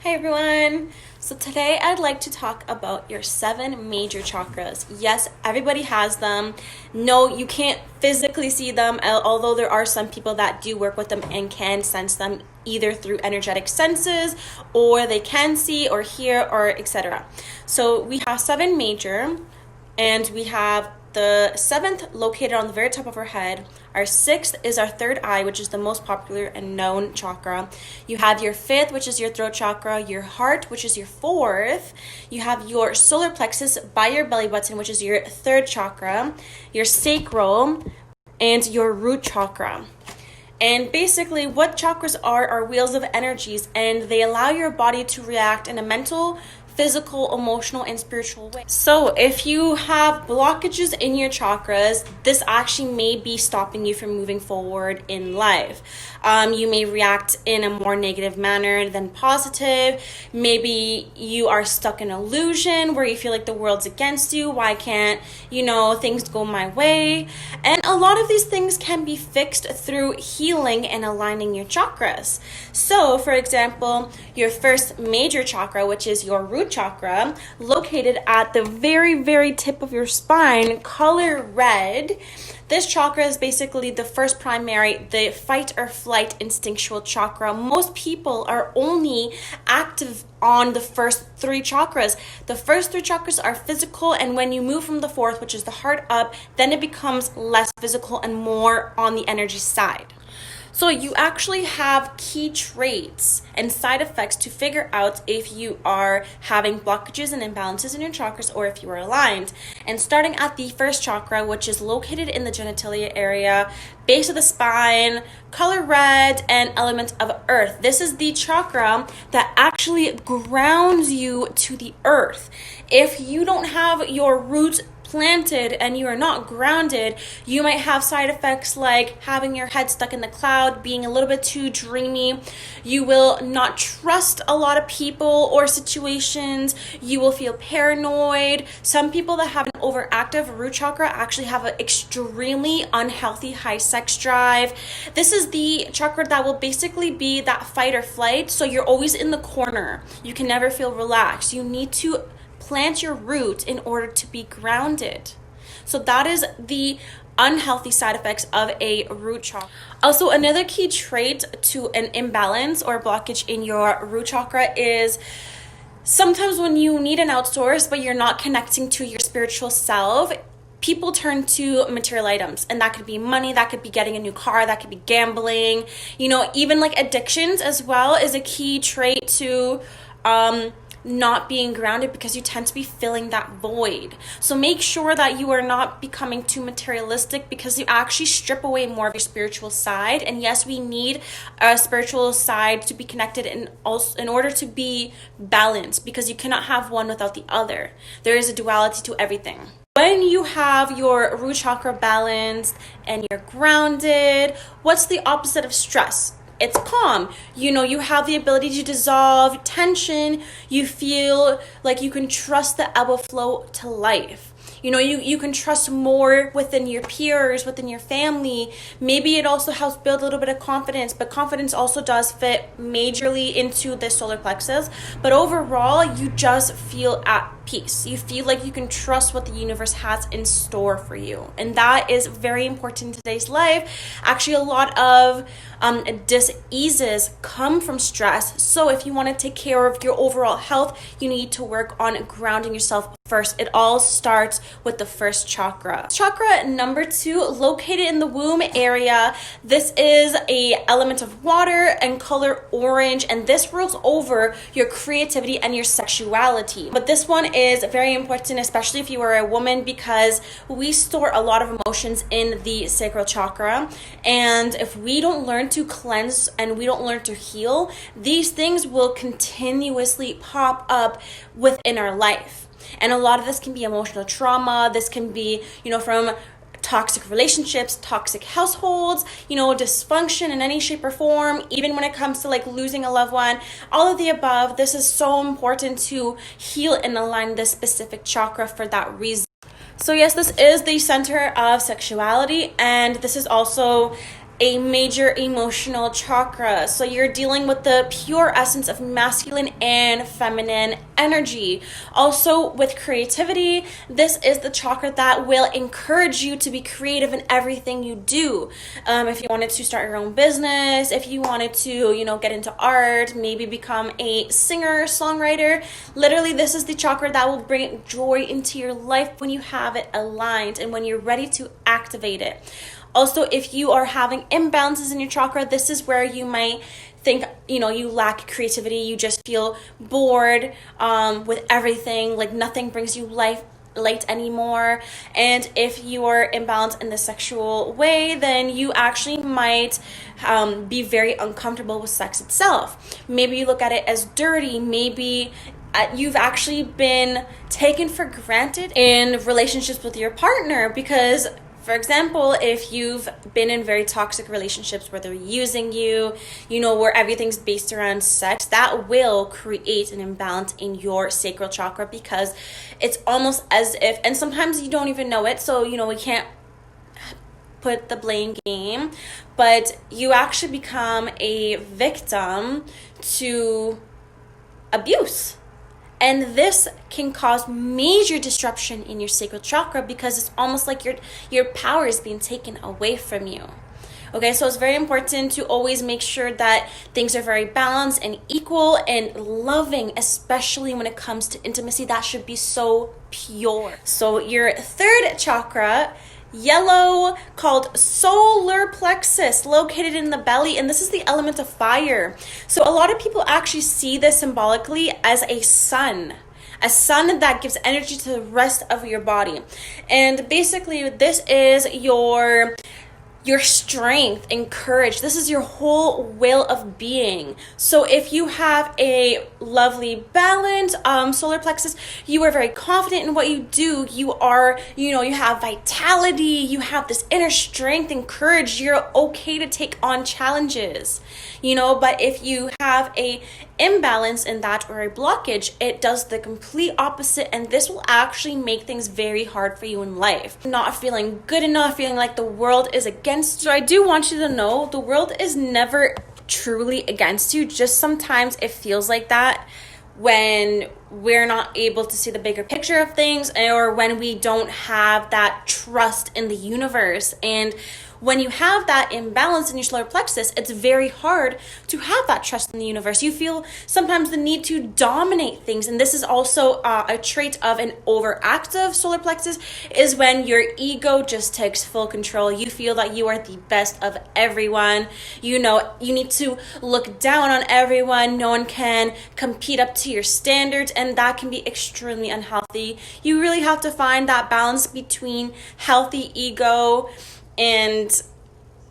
Hi everyone! So today I'd like to talk about your 7 major chakras. Yes, everybody has them. No, you can't physically see them, although there are some people that do work with them and can sense them either through energetic senses, or they can see or hear, or etc. So we have 7 major, and we have the 7th located on the very top of our head. Our 6th is our third eye, which is the most popular and known chakra. You have your 5th, which is your throat chakra, your heart, which is your 4th. You have your solar plexus by your belly button, which is your 3rd chakra, your sacral, and your root chakra. And basically what chakras are wheels of energies, and they allow your body to react in a mental, physical, emotional, and spiritual way. So if you have blockages in your chakras, this actually may be stopping you from moving forward in life. You may react in a more negative manner than positive. Maybe you are stuck in illusion where you feel like the world's against you. Why can't, things go my way? And a lot of these things can be fixed through healing and aligning your chakras. So for example, your first major chakra, which is your root chakra, located at the very, very tip of your spine, color red. This chakra is basically the first primary, the fight or flight instinctual chakra. Most people are only active on the first 3 chakras. The first 3 chakras are physical, and when you move from the 4th, which is the heart, up, then it becomes less physical and more on the energy side. So you actually have key traits and side effects to figure out if you are having blockages and imbalances in your chakras or if you are aligned. And starting at the first chakra, which is located in the genitalia area, base of the spine, color red, and element of earth. This is the chakra that actually grounds you to the earth. If you don't have your roots planted and you are not grounded, you might have side effects like having your head stuck in the cloud, being a little bit too dreamy. You will not trust a lot of people or situations. You will feel paranoid. Some people that have an overactive root chakra actually have an extremely unhealthy high sex drive. This is the chakra that will basically be that fight or flight. So you're always in the corner. You can never feel relaxed. You need to plant your root in order to be grounded. So that is the unhealthy side effects of a root chakra. Also, another key trait to an imbalance or blockage in your root chakra is sometimes when you need an outsource but you're not connecting to your spiritual self, people turn to material items, and that could be money, that could be getting a new car, that could be gambling, even like addictions as well is a key trait to not being grounded, because you tend to be filling that void. So make sure that you are not becoming too materialistic, because you actually strip away more of your spiritual side. And yes, we need a spiritual side to be connected in order to be balanced, because you cannot have one without the other. There is a duality to everything. When you have your root chakra balanced and you're grounded, what's the opposite of stress? It's calm. You have the ability to dissolve tension. You feel like you can trust the ebb of flow to life. You can trust more within your peers, within your family. Maybe it also helps build a little bit of confidence, but confidence also does fit majorly into the solar plexus. But overall, you just feel at peace. You feel like you can trust what the universe has in store for you. And that is very important in today's life. Actually, a lot of diseases come from stress. So if you want to take care of your overall health, you need to work on grounding yourself first. It all starts with the first chakra. Chakra number 2, located in the womb area. This is a element of water and color orange, and this rules over your creativity and your sexuality. But this one is very important, especially if you are a woman, because we store a lot of emotions in the sacral chakra. And if we don't learn to cleanse and we don't learn to heal, these things will continuously pop up within our life. And a lot of this can be emotional trauma. This can be, from toxic relationships, toxic households, dysfunction in any shape or form, even when it comes to like losing a loved one, all of the above. This is so important to heal and align this specific chakra for that reason. So yes, this is the center of sexuality, and this is also a major emotional chakra. So you're dealing with the pure essence of masculine and feminine energy. Also with creativity, this is the chakra that will encourage you to be creative in everything you do. If you wanted to start your own business, if you wanted to, get into art, maybe become a singer, songwriter, literally this is the chakra that will bring joy into your life when you have it aligned and when you're ready to activate it. Also, if you are having imbalances in your chakra, this is where you might think, you lack creativity, you just feel bored with everything, like nothing brings you light anymore. And if you are imbalanced in the sexual way, then you actually might be very uncomfortable with sex itself. Maybe you look at it as dirty, maybe you've actually been taken for granted in relationships with your partner because, for example, if you've been in very toxic relationships where they're using you, where everything's based around sex, that will create an imbalance in your sacral chakra because it's almost as if, and sometimes you don't even know it, so, we can't put the blame game, but you actually become a victim to abuse. And this can cause major disruption in your sacral chakra because it's almost like your power is being taken away from you. Okay, so it's very important to always make sure that things are very balanced and equal and loving, especially when it comes to intimacy. That should be so pure. So your third chakra, yellow, called solar plexus, located in the belly, and this is the element of fire. So a lot of people actually see this symbolically as a sun that gives energy to the rest of your body. And basically this is your strength and courage. This is your whole will of being. So if you have a lovely balanced solar plexus, you are very confident in what you do. You are, you have vitality, you have this inner strength and courage. You're okay to take on challenges, but if you have a imbalance in that or a blockage, it does the complete opposite, and this will actually make things very hard for you in life. Not feeling good enough, feeling like the world is against you. So I do want you to know the world is never truly against you, just sometimes it feels like that when we're not able to see the bigger picture of things, or when we don't have that trust in the universe. And when you have that imbalance in your solar plexus, it's very hard to have that trust in the universe. You feel sometimes the need to dominate things. And this is also a trait of an overactive solar plexus, is when your ego just takes full control. You feel that you are the best of everyone. You need to look down on everyone. No one can compete up to your standards, and that can be extremely unhealthy. You really have to find that balance between healthy ego and,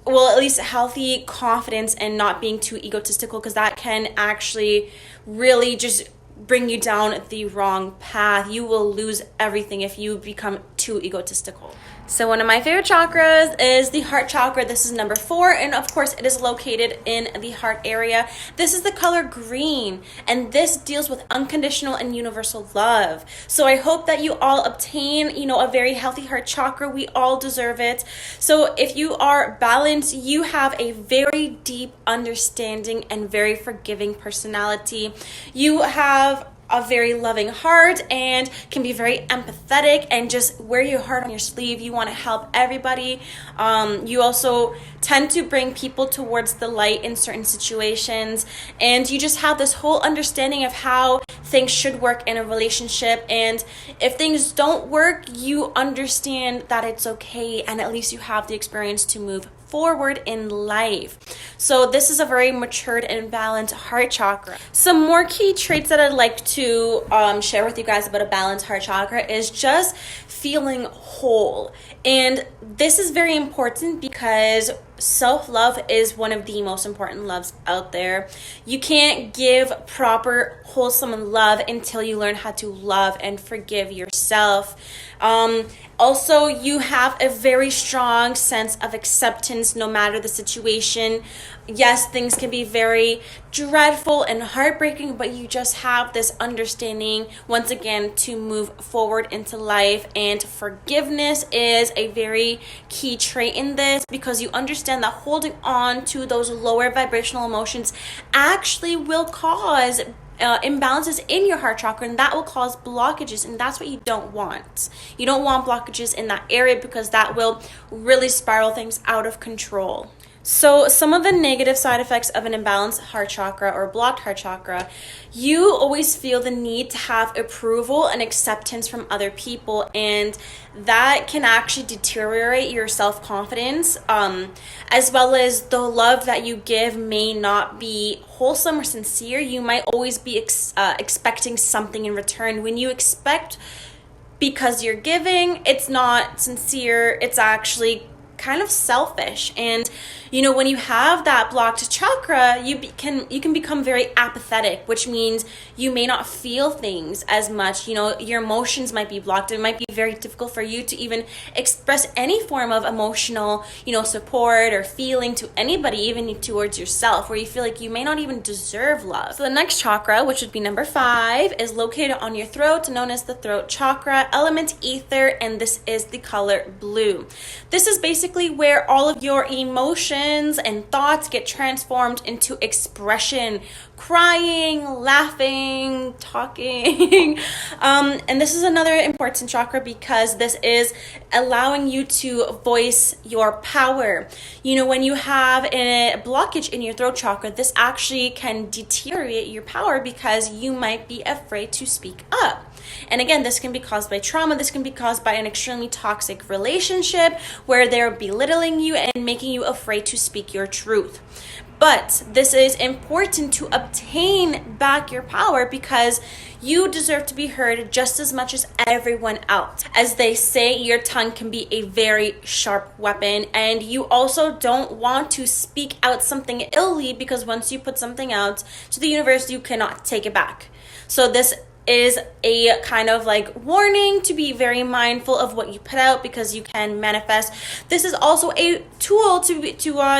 well, at least healthy confidence and not being too egotistical, because that can actually really just bring you down the wrong path. You will lose everything if you become too egotistical. So one of my favorite chakras is the heart chakra. This is number 4, and of course it is located in the heart area. This is the color green, and this deals with unconditional and universal love. So I hope that you all obtain, a very healthy heart chakra. We all deserve it. So if you are balanced, you have a very deep understanding and very forgiving personality. You have a very loving heart and can be very empathetic and just wear your heart on your sleeve. You want to help everybody. You also tend to bring people towards the light in certain situations, and you just have this whole understanding of how things should work in a relationship. And if things don't work, you understand that it's okay, and at least you have the experience to move forward in life. So this is a very matured and balanced heart chakra. Some more key traits that I'd like to share with you guys about a balanced heart chakra is just feeling whole. And this is very important because self-love is one of the most important loves out there. You can't give proper wholesome love until you learn how to love and forgive yourself. yourself. Also, you have a very strong sense of acceptance no matter the situation. Yes, things can be very dreadful and heartbreaking, but you just have this understanding, once again, to move forward into life. And forgiveness is a very key trait in this, because you understand that holding on to those lower vibrational emotions actually will cause imbalances in your heart chakra, and that will cause blockages, and that's what you don't want. You don't want blockages in that area, because that will really spiral things out of control. So some of the negative side effects of an imbalanced heart chakra or blocked heart chakra, you always feel the need to have approval and acceptance from other people, and that can actually deteriorate your self-confidence, as well as the love that you give may not be wholesome or sincere. You might always be expecting something in return. When you expect because you're giving, it's not sincere, it's actually kind of selfish. And you know, when you have that blocked chakra, you can become very apathetic, which means you may not feel things as much. You know, your emotions might be blocked. It might be very difficult for you to even express any form of emotional, you know, support or feeling to anybody, even towards yourself, where you feel like you may not even deserve love. So the next chakra, which would be number 5, is located on your throat, known as the throat chakra, element ether, and this is the color blue. This is basically where all of your emotions and thoughts get transformed into expression, crying, laughing, talking. And this is another important chakra, because this is allowing you to voice your power. You know, when you have a blockage in your throat chakra, this actually can deteriorate your power, because you might be afraid to speak up. And again, this can be caused by trauma. This can be caused by an extremely toxic relationship where they're belittling you and making you afraid to speak your truth. But this is important to obtain back your power, because you deserve to be heard just as much as everyone else. As they say, your tongue can be a very sharp weapon, and you also don't want to speak out something illy, because once you put something out to the universe, you cannot take it back. So this is a kind of like warning to be very mindful of what you put out, because you can manifest. This is also a tool to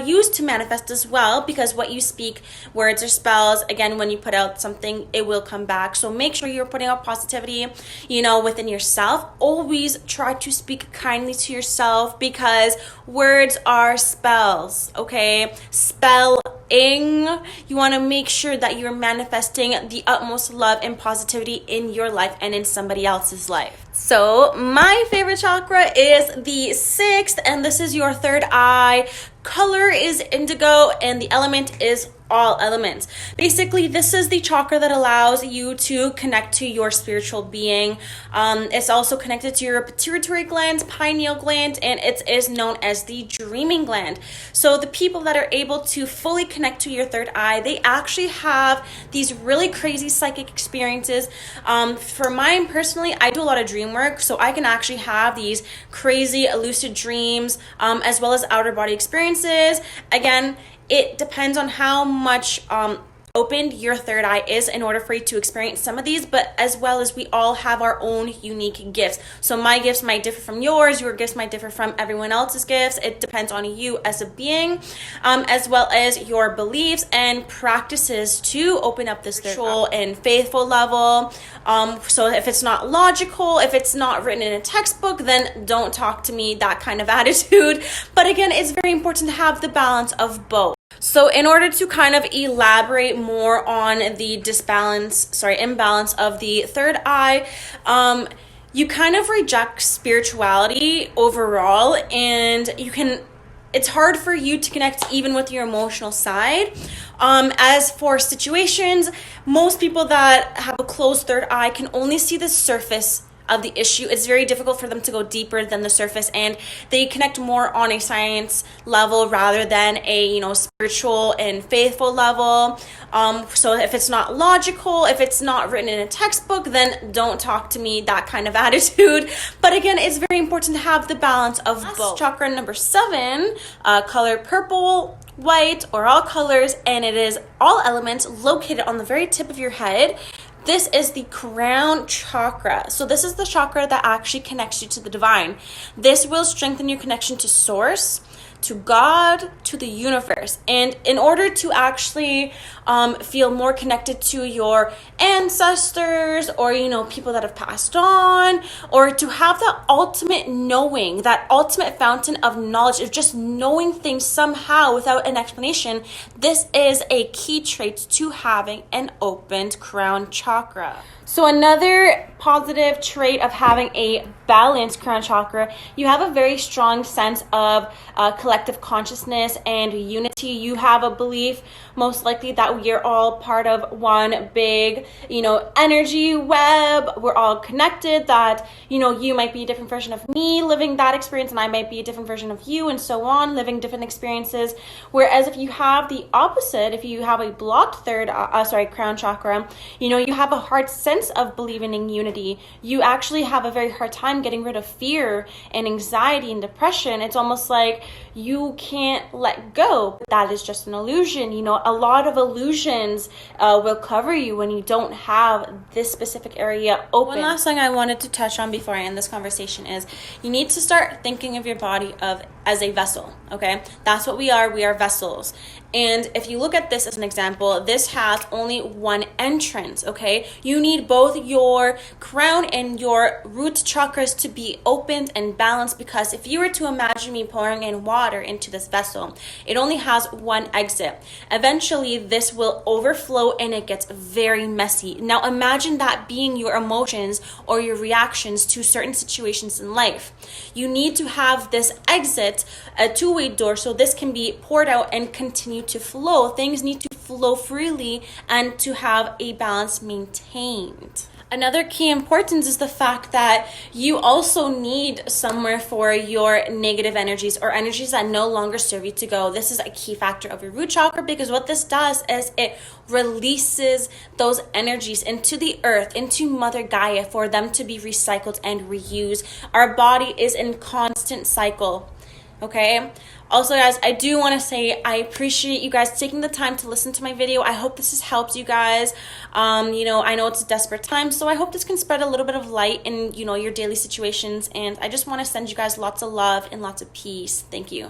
use to manifest as well, because what you speak, words or spells, again, when you put out something, it will come back. So make sure you're putting out positivity, you know, within yourself. Always try to speak kindly to yourself, because words are spells, okay? You want to make sure that you're manifesting the utmost love and positivity in your life and in somebody else's life. So my favorite chakra is the 6th, and this is your third eye. Color is indigo, and the element is all elements. Basically, this is the chakra that allows you to connect to your spiritual being. It's also connected to your pituitary gland, pineal gland, and it is known as the dreaming gland. So the people that are able to fully connect to your third eye, they actually have these really crazy psychic experiences. For mine personally, I do a lot of dream work, so I can actually have these crazy lucid dreams, as well as outer body experiences. Again, it depends on how much opened your third eye is in order for you to experience some of these, but as well as we all have our own unique gifts. So my gifts might differ from yours, your gifts might differ from everyone else's gifts. It depends on you as a being, as well as your beliefs and practices to open up this spiritual and faithful level. So if it's not logical, if it's not written in a textbook, then don't talk to me, that kind of attitude. But again, it's very important to have the balance of both. So in order to kind of elaborate more on the imbalance of the third eye, you kind of reject spirituality overall, and it's hard for you to connect even with your emotional side. As for situations, most people that have a closed third eye can only see the surface of the issue. It's very difficult for them to go deeper than the surface, and they connect more on a science level rather than a, you know, spiritual and faithful level. So if it's not logical, if it's not written in a textbook, then don't talk to me, that kind of attitude. But again, it's very important to have the balance of both. Chakra number 7, color purple, white, or all colors, and it is all elements, located on the very tip of your head. This is the crown chakra. So this is the chakra that actually connects you to the divine. This will strengthen your connection to source, to God, to the universe. And in order to actually feel more connected to your ancestors, or people that have passed on, or to have the ultimate knowing, that ultimate fountain of knowledge of just knowing things somehow without an explanation, this is a key trait to having an opened crown chakra. So another positive trait of having a balanced crown chakra, you have a very strong sense of collective consciousness and unity. You have a belief, most likely, that we're all part of one big, energy web. We're all connected, that, you might be a different version of me living that experience, and I might be a different version of you, and so on, living different experiences. Whereas if you have the opposite, if you have a blocked crown chakra, you have a hard sense of believing in unity. You actually have a very hard time getting rid of fear and anxiety and depression. It's almost like you can't let go. That is just an illusion. A lot of illusions will cover you when you don't have this specific area open. One last thing I wanted to touch on before I end this conversation is you need to start thinking of your body as a vessel, okay? That's what we are. We are vessels. And if you look at this as an example, this has only one entrance, okay? You need both your crown and your root chakras to be opened and balanced, because if you were to imagine me pouring in water into this vessel, it only has one exit. Eventually, this will overflow and it gets very messy. Now, imagine that being your emotions or your reactions to certain situations in life. You need to have this exit, a two-way door, so this can be poured out and continue to flow. Things need to flow freely and to have a balance maintained. Another key importance is the fact that you also need somewhere for your negative energies or energies that no longer serve you to go. This is a key factor of your root chakra, because what this does is it releases those energies into the earth, into Mother Gaia, for them to be recycled and reused. Our body is in constant cycle. Okay. Also, guys, I do want to say I appreciate you guys taking the time to listen to my video. I hope this has helped you guys. I know it's a desperate time, so I hope this can spread a little bit of light in, your daily situations. And I just want to send you guys lots of love and lots of peace. Thank you.